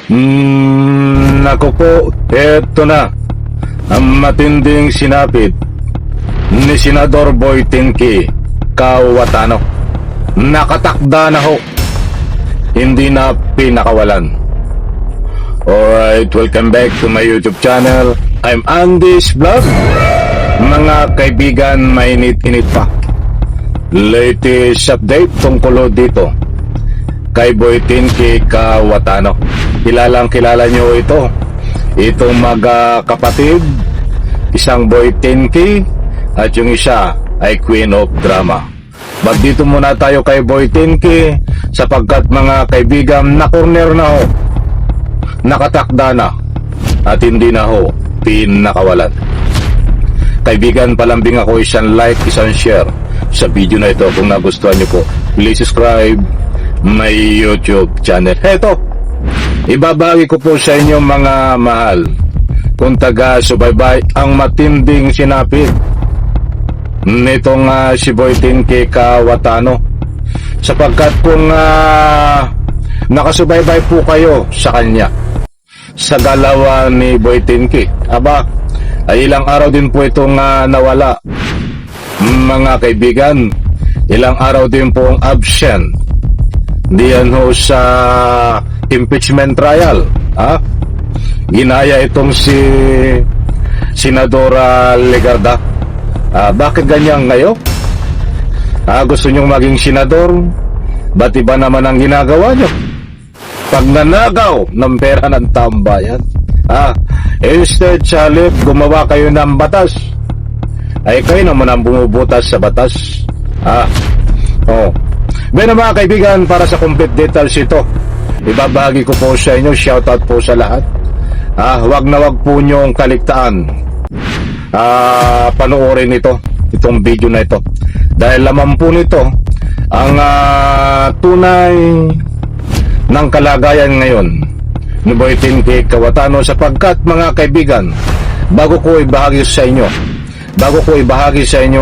Naku po, eto na ang matinding sinapit ni Senador Boy Tinky Kawatano. Nakatakda na ho, hindi na pinakawalan. Alright, welcome back to my YouTube channel. I'm Andy's Vlog. Mga kaibigan, mainit-init pa. Latest update tungkol dito kay Boy Tinky Kawatano. Kilala nyo ito. Itong magkapatid, isang Boy Tinky at yung isa ay Queen of Drama. But dito muna tayo kay Boy Tinky sapagkat mga kaibigan, na-corner na ho, nakatakda na at hindi na ho pinakawalan. Kaibigan, palambing ako isang like, isang share sa video na ito. Kung nagustuhan nyo po, please subscribe my YouTube channel. Eto, ibabagi ko po sa inyo mga mahal, kung taga-subaybay, ang matinding sinapit nitong si Boy Tinky Kawatano. Sapagkat kung nakasubaybay po kayo sa kanya, sa galaw ni Boy Tinky, aba, ay ilang araw din po itong nawala. Mga kaibigan, ilang araw din po ang absent diyan ho sa impeachment trial. Ginaya itong si Senadora Legarda. Bakit ganyan ngayon? Gusto nyong maging senador? Ba't iba naman ang ginagawa nyo? Pagnanagaw ng pera ng tambayan. Instead, salip, gumawa kayo ng batas, ay kayo naman ang bumubutas sa batas. Bueno mga kaibigan, para sa complete details ito, ibabahagi ko po sa inyo. Shoutout po sa lahat. Wag na wag po nyong kaligtaan panoorin itong video na ito, dahil laman po nito ang tunay ng kalagayan ngayon ni Boy Tinky Kawatano. Sapagkat mga kaibigan, bago ko ibahagi sa inyo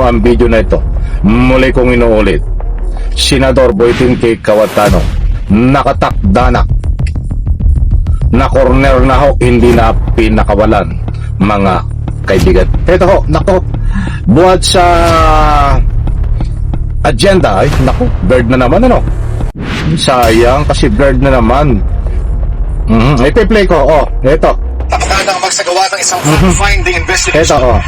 ang video na ito, muli kong inuulit, Senador Boy Tinky Kawatano nakatakda na corner na ho, hindi na pinakawalan mga kaibigan. Ito ho, nako, buhat sa agenda, ay nako, bird na naman, ano, sayang kasi bird na naman. Ito i-play ko, ito Nakatakdang magsagawa ng isang fact-finding investigation. ito,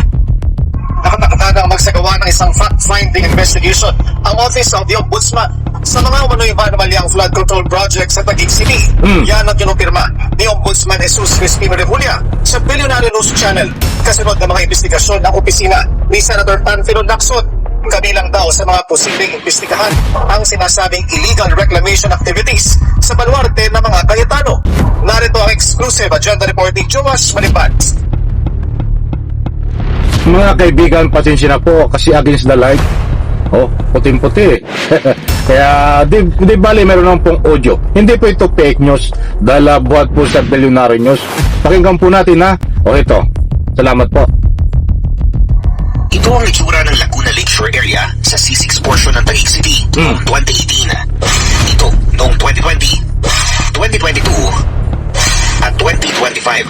Nakatakdang magsagawa ng isang fact-finding investigation ang Office of the Ombudsman sa mga umano'y manomalyang flood control project sa Taguig City. Yan ang kinumpirma ni Ombudsman Jesus Crispino Remulla sa Billionaire News Channel kasunod ng mga investigasyon ng opisina ni Senator Panfilo Lacson. Kabilang daw sa mga posibleng imbestigahan ang sinasabing illegal reclamation activities sa baluarte ng mga Cayetano. Narito ang exclusive agenda report ni Joas Malipad. mga kaibigan, pasensya na po kasi against the light. Puting-puti. Kaya di bali meron lang pong audio. Hindi po ito fake news dahil buhat po sa Billionaire News. Pakinggan po natin ito. Salamat po. Ito ang itsura ng Laguna Lakeshore area sa C6 portion ng Taguig City noong 2018. Ito noong 2020, 2022 at 2025.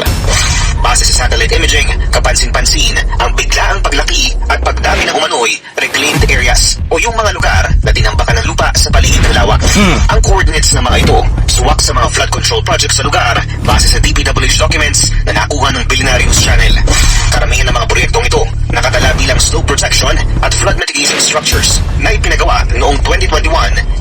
Base sa satellite imaging, kapansin-pansin ang biglaang paglaki at pagdami ng umano'y reclaimed areas o yung mga lugar na tinambakan ng lupa sa paligid ng lawak. Ang coordinates ng mga ito suwak sa mga flood control projects sa lugar base sa DPWH documents na nakuha ng Billionaire News Channel. Karamihan ng mga proyektong ito nakatala bilang slope protection at flood mitigation structures na ipinagawa noong 2021,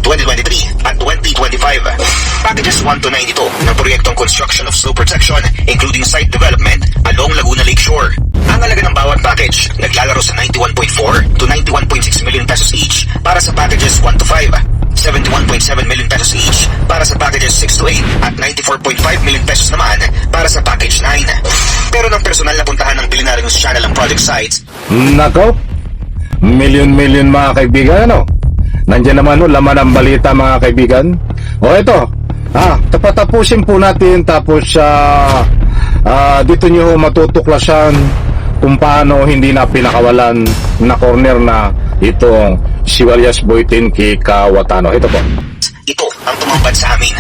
2023 at 2025. Packages 1 to 9 ito ng proyektong construction of slope protection including site development along Laguna Lakeshore. Ang halaga ng bawat package naglalaro sa 91.4 to 91.6 million pesos each para sa packages 1 to 5, 71.7 million pesos each para sa packages 6 to 8 at 94.5 million pesos naman para sa package 9. Pero nang personal na puntahan ng Billionaire News Channel ang project sites, Nako, million mga kaibigan, Nandiyan naman laman ang balita mga kaibigan. Ito, tapatapusin po natin tapos dito nyo matutuklasan kung paano hindi na pinakawalan na corner na itong si Boy Tinky Kawatano. Ito po. ito ang tumambad sa amin.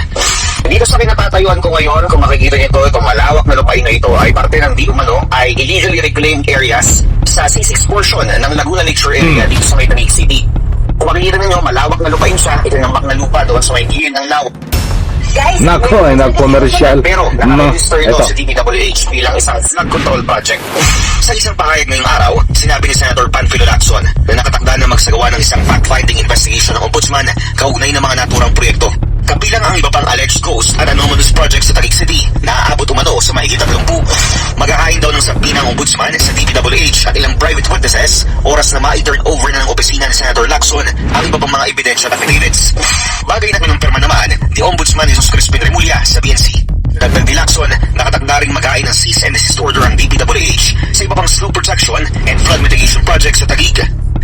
Dito sa kinatatayo tinatayuan ko ngayon, kung makikita niyo ito, itong malawak na lupain na ito ay parte ng di umano ay illegally reclaimed areas sa C6 portion ng Laguna Lakeshore area dito sa may Taguig City. Kung makikita niyo, malawak na lupain siya, itinambak na lupa doon sa may gilid ng lawa. Guys, Nako, ay nag-commercial. Pero nakaregister ito Ito. sa DPWH bilang isang flood control project. Sa isang pahayag ngayong araw, sinabi ni Senator Panfilo Lacson na nakatakda na magsagawa ng isang fact-finding investigation ng Ombudsman kaugnay ng mga naturang proyekto. Kabilang ang iba pang alleged ghost at anomalous projects sa Taguig City na aabot umano sa mahigit 30. Mag-ahain daw ng sabi ng Ombudsman sa DPWH at ilang private witnesses oras na ma-turn over na ng opisina ni Senator Lacson ang iba pang mga ebidensya at affidavits. Bagay na kinumpirma naman ni Ombudsman Jesus Crispin Remulla sa BNC. Dagdag ni Lacson, nakatakda ring mag-ahain ng cease and desist order ang DPWH sa iba pang slope protection and flood mitigation projects sa Taguig.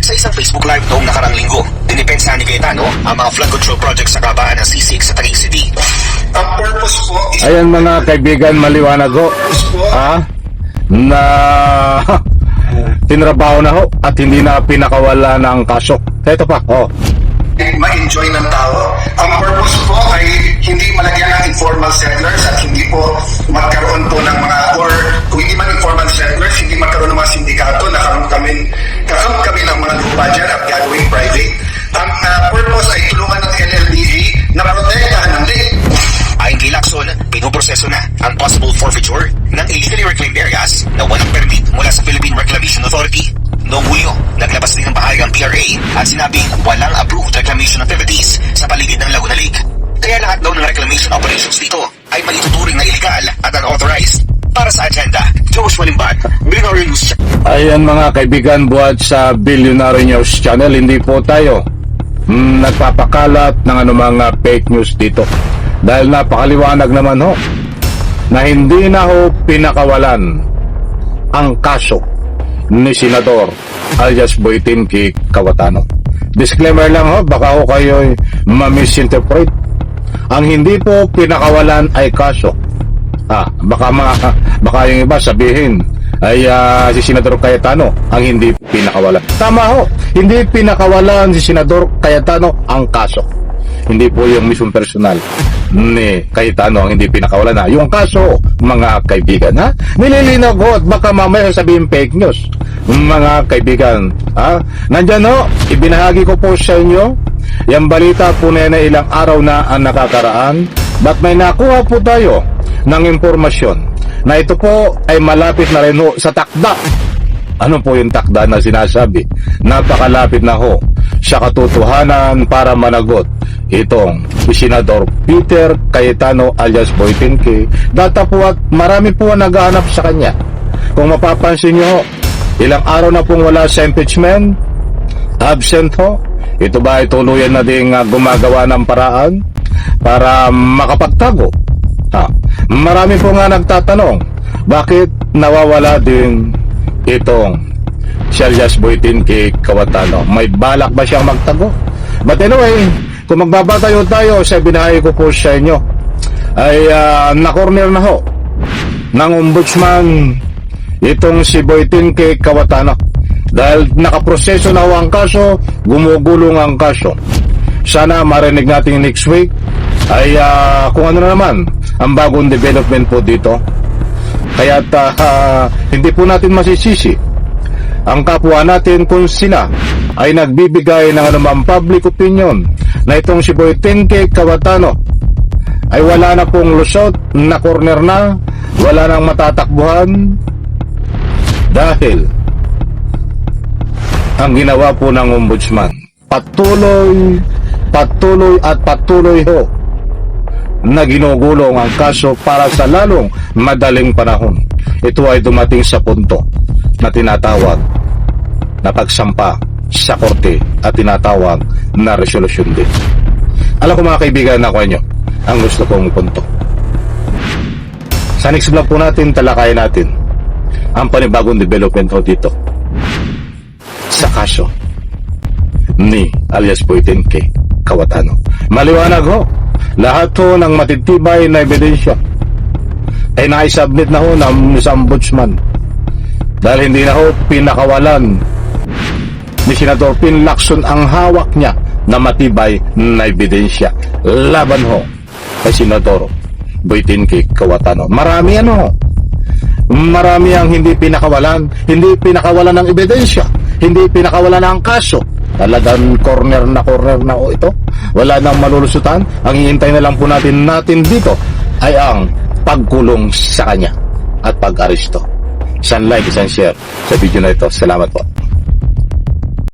Sa isang Facebook Live noong nakarang linggo, dinipensahan ni Cayetano ang mga flood control projects sa kabaan ng C6 sa Taguig City. Ang purpose po is Ayan mga kaibigan, maliwanag ho. Na tinrabaho na ho at hindi na pinakawala ng kaso. Ito pa, ma-enjoy ng tao. Ang purpose po ay hindi malagyan ng informal settlers at hindi po magkaroon po ng mga, or kung hindi man informal settlers, hindi magkaroon ng mga sindikato na kakamp kami ng mga lupa dyan at gagawing private. Ang purpose ay tulungan ng LLDA na protektahan ng din. Ayon kay Lacson, pinoproseso na ang possible forfeiture ng illegally reclaimed areas na walang permit mula sa Philippine Reclamation Authority. Noong Hulyo, naglabas din ng pahayag ang PRA at sinabing walang approved reclamation activities sa paligid ng Laguna Lake. Kaya lahat daw ng reclamation operations dito ay maituturing na illegal at unauthorized. Para sa agenda, Joshua Limban, Billionaire News. ayan mga kaibigan, buhat sa Billionaire News Channel, hindi po tayo nagpapakalat ng anumang fake news dito. Dahil napakaliwanag naman ho na hindi na ho pinakawalan ang kaso ni Senador alias Boytin K. Cayetano. Disclaimer lang ho, baka ho kayo ma-misinterpret. Ang hindi po pinakawalan ay kaso. Baka yung iba sabihin ay si Senador Cayetano ang hindi pinakawalan. Tama ho, hindi pinakawalan si Senador Cayetano ang kaso. Hindi po yung mismong personal ni Cayetano ang hindi pinakawalan yung kaso, mga kaibigan nililinaw ko at baka mamaya sabihin fake news, mga kaibigan nandyan ho, ibinahagi ko po sa inyo yung balita po na ilang araw na ang nakakaraan, but may nakuha po tayo ng impormasyon na ito po ay malapit na rin ho sa takda. Ano po yung takda na sinasabi? Napakalapit na ho sa katotohanan para managot itong Senador Peter Cayetano alias Boytin K. Data po at marami po ang naghahanap sa kanya. Kung mapapansin nyo, ilang araw na pong wala sa impeachment, absent ho. Ito ba ay tuluyan na ding gumagawa ng paraan para makapagtago? Marami po nga nagtatanong, bakit nawawala din itong alias Boytin K. Cayetano? May balak ba siyang magtago? But anyway, kung magbabatayo tayo sa binahay ko po sa inyo, ay na-corner na ho ng ombudsman itong si Boytin K. Cayetano. Dahil nakaproseso na ho ang kaso, gumugulong ang kaso. Sana marinig natin next week ay kung ano na naman ang bagong development po dito. Kaya hindi po natin masisisi ang kapwa natin kung sila ay nagbibigay ng anumang public opinion na itong si Boytin K. Cayetano ay wala na pong lusot, na corner na, wala nang matatakbuhan dahil ang ginawa po ng ombudsman patuloy ho na ginugulong ang kaso para sa lalong madaling panahon. Ito ay dumating sa punto na tinatawag na pagsampa sa korte at tinatawag na resolusyon din. Alam ko mga kaibigan na ko nyo ang gusto kong punto. Sa next vlog po natin, talakayan natin ang panibagong development ho dito sa kaso ni alias Boytin K. Cayetano. Maliwanag ho, lahat ho ng matitibay na ebidensya ay naisubmit na ho ng ombudsman dahil hindi na ho pinakawalan ni Senador Pin Lacson ang hawak niya na matibay na ebidensya laban ho kay Senador Boytinki Kawatano. Marami ang hindi pinakawalan ng ebidensya, hindi pinakawalan ng kaso. Talagang corner na ito. Wala nang malulusutan. Ang hihintay na lang po natin dito ay ang pagkulong sa kanya at pag-aresto. Isang like, isang share sa video na ito. Salamat po.